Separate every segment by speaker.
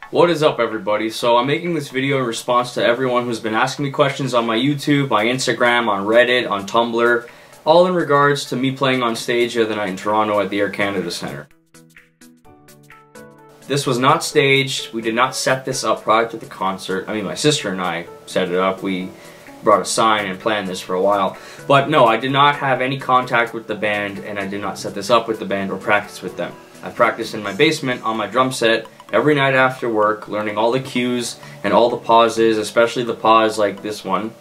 Speaker 1: What is up, everybody? So I'm making this video in response to everyone who's been asking me questions on my YouTube, my Instagram, on Reddit, on Tumblr, all in regards to me playing on stage the other night in Toronto at the Air Canada Centre. This was not staged. We did not set this up prior to the concert. I mean, my sister and I set it up. We brought a sign and planned this for a while. But no, I did not have any contact with the band, and I did not set this up with the band or practice with them. I practiced in my basement on my drum set every night after work, learning all the cues and all the pauses, especially the pause like this one.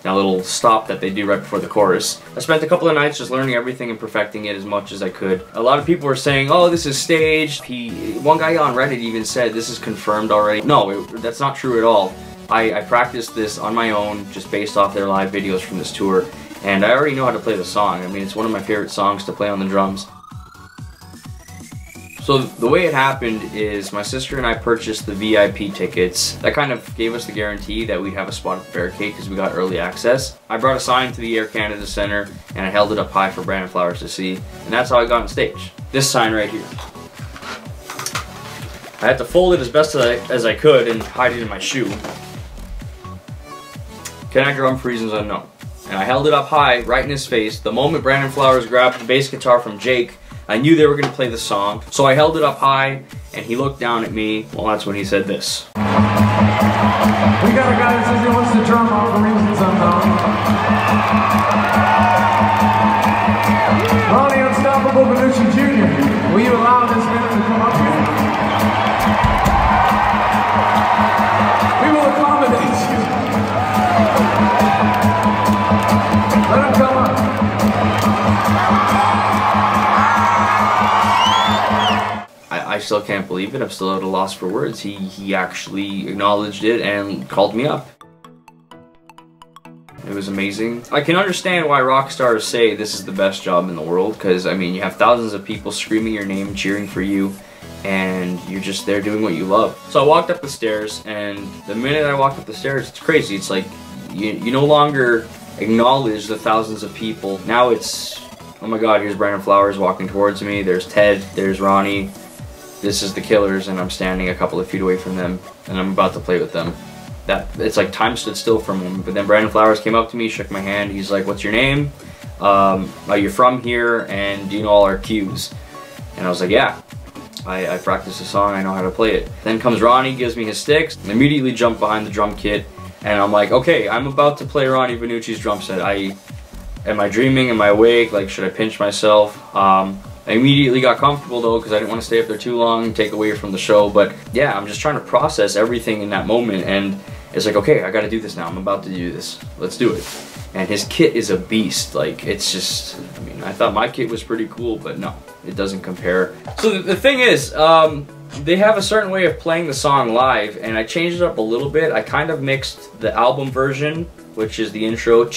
Speaker 1: A little stop that they do right before the chorus. I spent a couple of nights just learning everything and perfecting it as much as I could. A lot of people were saying, oh, this is staged. One guy on Reddit even said this is confirmed already. No, that's not true at all. I practiced this on my own just based off their live videos from this tour, and I already know how to play the song. I mean, it's one of my favorite songs to play on the drums. So the way it happened is my sister and I purchased the VIP tickets. That kind of gave us the guarantee that we'd have a spot at the barricade because we got early access. I brought a sign to the Air Canada Centre and I held it up high for Brandon Flowers to see, and that's how I got on stage. This sign right here. I had to fold it as best as I could and hide it in my shoe. Cannot drum for reasons unknown. And I held it up high, right in his face. The moment Brandon Flowers grabbed the bass guitar from Jake, I knew they were going to play the song, so I held it up high, and he looked down at me. Well, that's when he said this.
Speaker 2: We got a guy that says he wants to drum off for reasons unknown. Ronnie Unstoppable Benucci Jr., will you allow this man to come up here? We will accommodate you. Let him come up.
Speaker 1: I still can't believe it. I'm still at a loss for words. He actually acknowledged it and called me up. It was amazing. I can understand why rock stars say this is the best job in the world, because I mean, you have thousands of people screaming your name, cheering for you, and you're just there doing what you love. So I walked up the stairs, and the minute I walked up the stairs, it's crazy. It's like you no longer acknowledge the thousands of people. Now it's, oh my god, here's Brandon Flowers walking towards me. There's Ted, there's Ronnie. This is the Killers, and I'm standing a couple of feet away from them, and I'm about to play with them. It's like time stood still for a moment, but then Brandon Flowers came up to me, shook my hand. He's like, what's your name? Are you from here? And do you know all our cues? And I was like, yeah. I practiced the song, I know how to play it. Then comes Ronnie, gives me his sticks, and immediately jump behind the drum kit, and I'm like, okay, I'm about to play Ronnie Benucci's drum set. Am I dreaming? Am I awake? Like, should I pinch myself? I immediately got comfortable though, because I didn't want to stay up there too long, take away from the show. But yeah, I'm just trying to process everything in that moment, and it's like, okay, I gotta do this now. I'm about to do this. Let's do it. And his kit is a beast. Like, it's just, I mean, I thought my kit was pretty cool, but no, it doesn't compare. So the thing is, they have a certain way of playing the song live, and I changed it up a little bit. I kind of mixed the album version, which is the intro,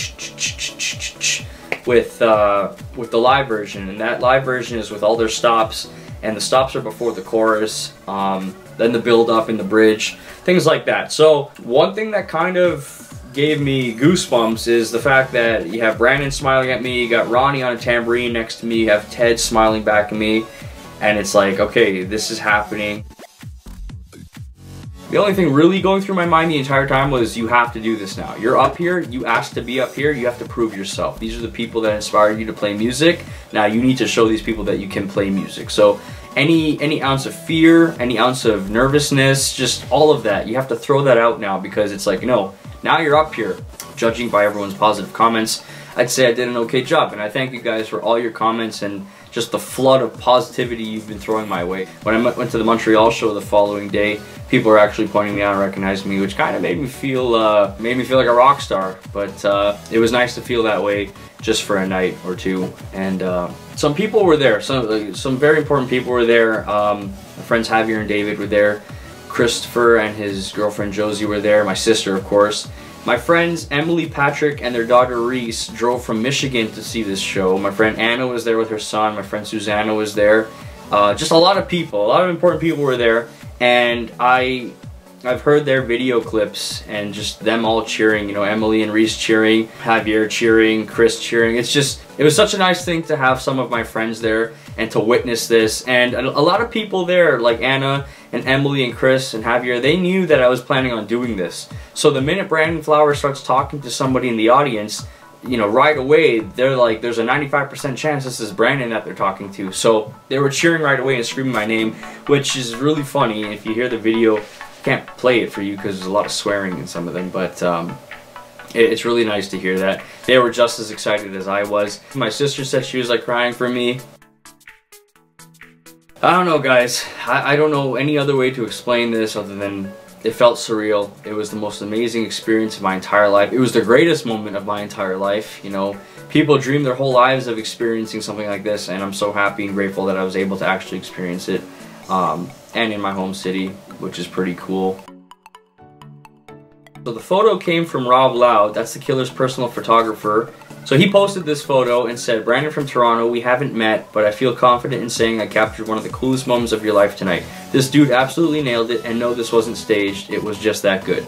Speaker 1: with the live version, and that live version is with all their stops, and the stops are before the chorus, then the build up in the bridge, things like that. So one thing that kind of gave me goosebumps is the fact that you have Brandon smiling at me, you got Ronnie on a tambourine next to me, you have Ted smiling back at me, and it's like, okay, this is happening. The only thing really going through my mind the entire time was, you have to do this now. You're up here, you asked to be up here, you have to prove yourself. These are the people that inspired you to play music. Now you need to show these people that you can play music. So any ounce of fear, any ounce of nervousness, just all of that, you have to throw that out now, because it's like, no, now you're up here. Judging by everyone's positive comments, I'd say I did an okay job, and I thank you guys for all your comments and just the flood of positivity you've been throwing my way. When I went to the Montreal show the following day, people were actually pointing me out and recognizing me, which kind of made me feel like a rock star. But it was nice to feel that way just for a night or two. And some people were there. Some very important people were there. My friends Javier and David were there. Christopher and his girlfriend Josie were there. My sister, of course. My friends Emily, Patrick, and their daughter Reese drove from Michigan to see this show. My friend Anna was there with her son. My friend Susanna was there. Just a lot of people, a lot of important people were there. And I've heard their video clips and just them all cheering, you know, Emily and Reese cheering, Javier cheering, Chris cheering. It was such a nice thing to have some of my friends there and to witness this. And a lot of people there, like Anna and Emily and Chris and Javier, they knew that I was planning on doing this. So the minute Brandon Flowers starts talking to somebody in the audience, you know, right away, they're like, there's a 95% chance this is Brandon that they're talking to. So they were cheering right away and screaming my name, which is really funny. If you hear the video, I can't play it for you because there's a lot of swearing in some of them, but it's really nice to hear that. They were just as excited as I was. My sister said she was like crying for me. I don't know, guys. I don't know any other way to explain this other than it felt surreal. It was the most amazing experience of my entire life. It was the greatest moment of my entire life. You know, people dream their whole lives of experiencing something like this, and I'm so happy and grateful that I was able to actually experience it, and in my home city, which is pretty cool. So the photo came from Rob Loud, that's the Killer's personal photographer. So he posted this photo and said, "Brandon from Toronto, we haven't met, but I feel confident in saying I captured one of the coolest moments of your life tonight. This dude absolutely nailed it, and no, this wasn't staged, it was just that good."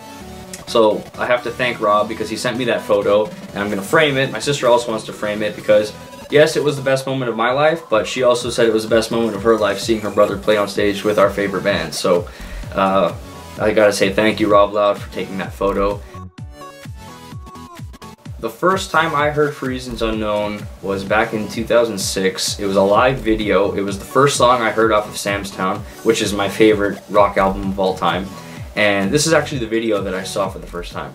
Speaker 1: So I have to thank Rob because he sent me that photo, and I'm going to frame it. My sister also wants to frame it because, yes, it was the best moment of my life, but she also said it was the best moment of her life seeing her brother play on stage with our favorite band. So I gotta say thank you, Rob Loud, for taking that photo. The first time I heard For Reasons Unknown was back in 2006. It was a live video. It was the first song I heard off of Sam's Town, which is my favorite rock album of all time. And this is actually the video that I saw for the first time.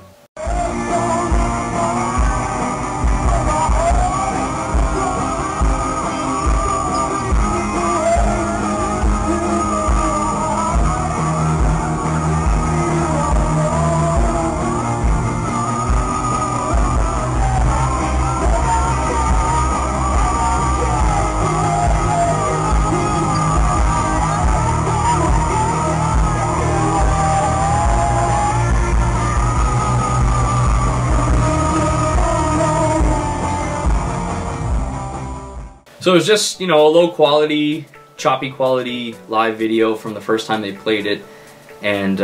Speaker 1: So it was just, you know, a low quality, choppy quality live video from the first time they played it. And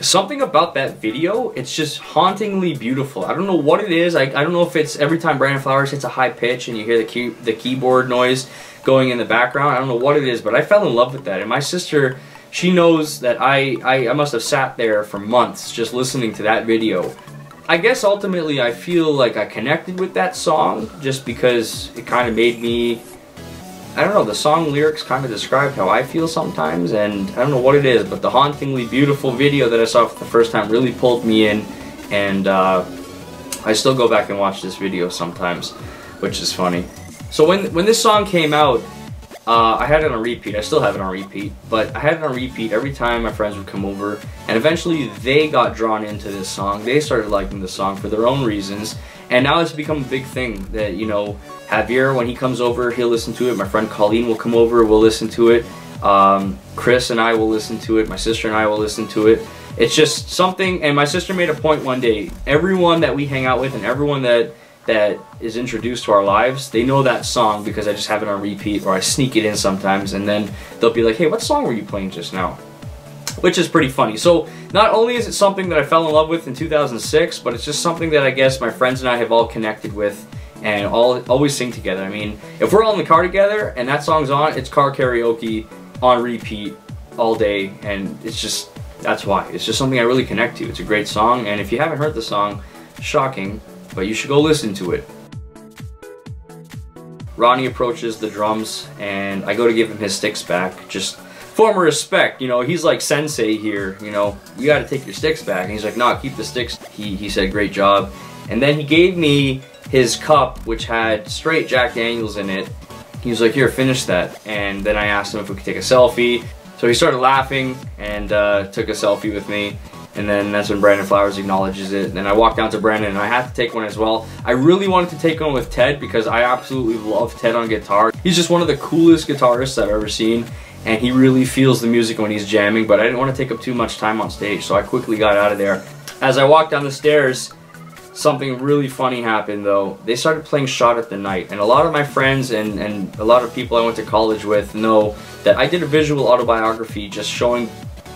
Speaker 1: something about that video, it's just hauntingly beautiful. I don't know what it is. I don't know if it's every time Brandon Flowers hits a high pitch and you hear the keyboard noise going in the background. I don't know what it is, but I fell in love with that. And my sister, she knows that I must have sat there for months just listening to that video. I guess ultimately I feel like I connected with that song just because it kind of made me, I don't know, the song lyrics kind of described how I feel sometimes, and I don't know what it is, but the hauntingly beautiful video that I saw for the first time really pulled me in, and I still go back and watch this video sometimes, which is funny. So when this song came out, I had it on repeat. I still have it on repeat, but I had it on repeat every time my friends would come over, and eventually they got drawn into this song. They started liking the song for their own reasons, and now it's become a big thing that, you know, Javier, when he comes over, he'll listen to it. My friend Colleen will come over, we'll listen to it. Chris and I will listen to it. My sister and I will listen to it. It's just something, and my sister made a point one day, everyone that we hang out with and everyone that is introduced to our lives, they know that song because I just have it on repeat, or I sneak it in sometimes, and then they'll be like, "Hey, what song were you playing just now?" Which is pretty funny. So not only is it something that I fell in love with in 2006, but it's just something that I guess my friends and I have all connected with and always sing together. I mean, if we're all in the car together and that song's on, it's car karaoke on repeat all day, and it's just, that's why. It's just something I really connect to. It's a great song, and if you haven't heard the song, shocking, but you should go listen to it. Ronnie approaches the drums, and I go to give him his sticks back, just former respect, you know, he's like sensei here, you know, you gotta take your sticks back, and he's like, "Nah, keep the sticks." He said, "Great job." And then he gave me his cup, which had straight Jack Daniels in it, he was like, here, finish that. And then I asked him if we could take a selfie. So he started laughing and took a selfie with me. And then that's when Brandon Flowers acknowledges it. And then I walked down to Brandon and I had to take one as well. I really wanted to take one with Ted because I absolutely love Ted on guitar. He's just one of the coolest guitarists I've ever seen. And he really feels the music when he's jamming, but I didn't want to take up too much time on stage, so I quickly got out of there. As I walked down the stairs, something really funny happened though. They started playing Shot at the Night, and a lot of my friends and a lot of people I went to college with know that I did a visual autobiography just showing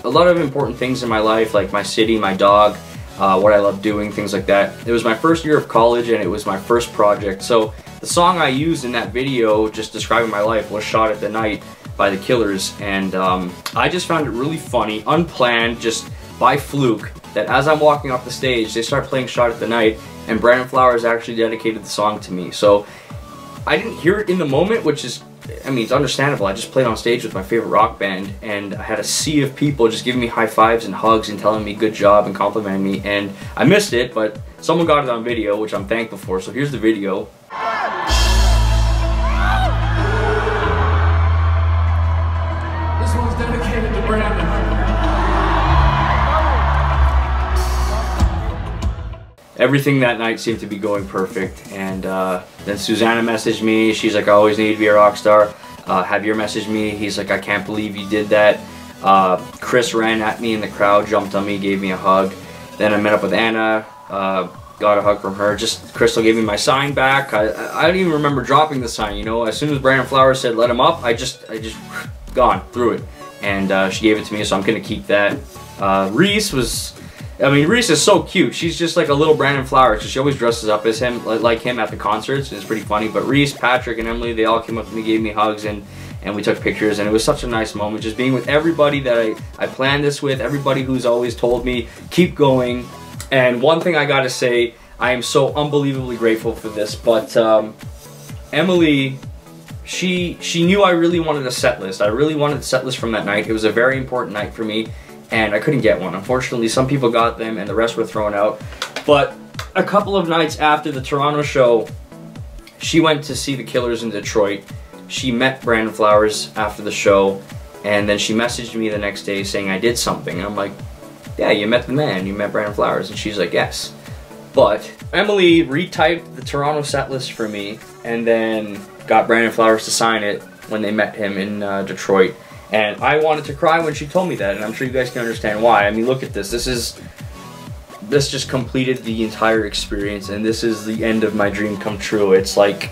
Speaker 1: a lot of important things in my life, like my city, my dog, what I love doing, things like that. It was my first year of college and it was my first project. So the song I used in that video just describing my life was Shot at the Night by The Killers. And I just found it really funny, unplanned, just by fluke, that as I'm walking off the stage, they start playing Shot at the Night and Brandon Flowers actually dedicated the song to me. So I didn't hear it in the moment, which is, I mean, it's understandable. I just played on stage with my favorite rock band and I had a sea of people just giving me high fives and hugs and telling me good job and complimenting me, and I missed it, but someone got it on video, which I'm thankful for. So here's the video.
Speaker 2: This one's dedicated to Brandon.
Speaker 1: Everything that night seemed to be going perfect, and then Susanna messaged me. She's like, I always need to be a rock star. Javier messaged me. He's like, I can't believe you did that. Chris ran at me in the crowd, jumped on me, gave me a hug. Then I met up with Anna, got a hug from her. Just Crystal gave me my sign back. I don't even remember dropping the sign, you know. As soon as Brandon Flowers said let him up, I just gone through it, and she gave it to me, so I'm gonna keep that. Reese was, I mean, Reese is so cute. She's just like a little Brandon Flowers, so she always dresses up as him, like him at the concerts, and it's pretty funny. But Reese, Patrick, and Emily, they all came up to me, gave me hugs, and we took pictures, and it was such a nice moment, just being with everybody that I planned this with, everybody who's always told me, keep going. And one thing I gotta say, I am so unbelievably grateful for this, but Emily, she knew I really wanted a set list. I really wanted a set list from that night. It was a very important night for me, and I couldn't get one. Unfortunately, some people got them and the rest were thrown out. But a couple of nights after the Toronto show, she went to see the Killers in Detroit. She met Brandon Flowers after the show, and then she messaged me the next day saying I did something. And I'm like, yeah, you met the man, you met Brandon Flowers. And she's like, yes. But Emily retyped the Toronto set list for me and then got Brandon Flowers to sign it when they met him in Detroit. And I wanted to cry when she told me that, and I'm sure you guys can understand why. I mean, look at this. This just completed the entire experience, and this is the end of my dream come true. It's like,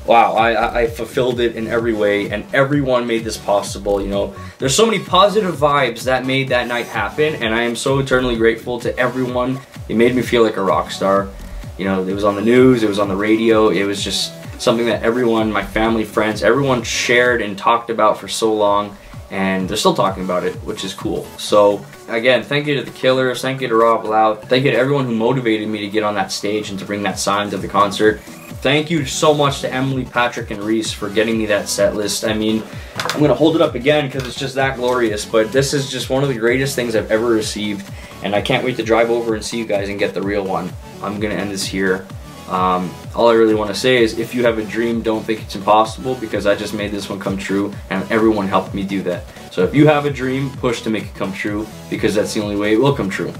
Speaker 1: wow, I fulfilled it in every way, and everyone made this possible, you know. There's so many positive vibes that made that night happen, and I am so eternally grateful to everyone. It made me feel like a rock star. You know, it was on the news, it was on the radio, it was just something that everyone, my family, friends, everyone shared and talked about for so long, and they're still talking about it, which is cool. So again, thank you to the Killers, thank you to Rob Loud, thank you to everyone who motivated me to get on that stage and to bring that sign to the concert. Thank you so much to Emily, Patrick, and Reese for getting me that set list. I mean, I'm going to hold it up again because it's just that glorious, but this is just one of the greatest things I've ever received, and I can't wait to drive over and see you guys and get the real one. I'm going to end this here. All I really want to say is if you have a dream, don't think it's impossible, because I just made this one come true and everyone helped me do that. So if you have a dream, push to make it come true, because that's the only way it will come true.